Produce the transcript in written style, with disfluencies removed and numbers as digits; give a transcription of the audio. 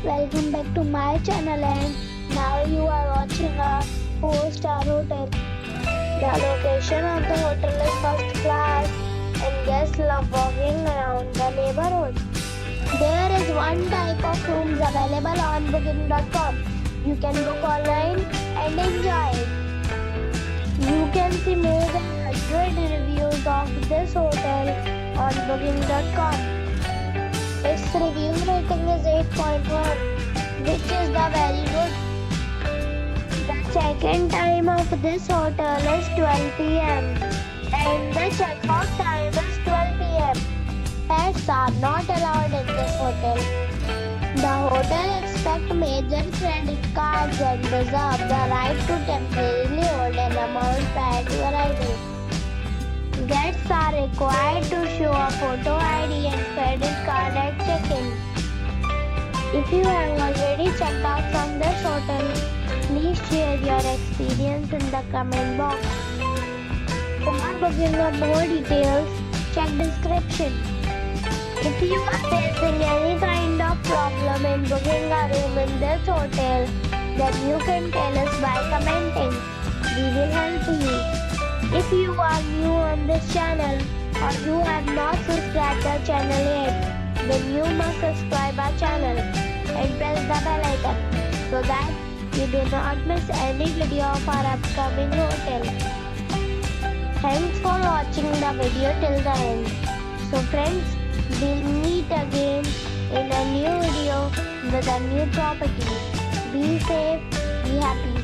welcome back to my channel, and now you are watching a 4-star hotel. The location of the hotel is first class and guests love walking around the neighborhood. There is one type of rooms available on booking.com. You can book online and enjoy it. You can see more than 100 reviews of this hotel on booking.com. Its review rating is 8.1, which is the very good. The check-in time of this hotel is 12 p.m. and the check-out time is 12 p.m. Pets are not allowed in this hotel. The hotel accepts major credit cards and reserves the right to temporarily hold an amount prior to arrival. Guests are required to show a photo ID and credit card at check-in. If you have already checked out from this hotel, please share your experience in the comment box. For booking or more details, check description. If you are facing any kind of problem in booking a room in this hotel, then you can tell us by commenting. We will help you. If you are new on this channel or you have not subscribed our channel yet, then you must subscribe our channel and press the bell icon so that you do not miss any video of our upcoming hotel. Thanks for watching the video till the end. So friends, we'll meet again in a new video with a new property. Be safe, be happy.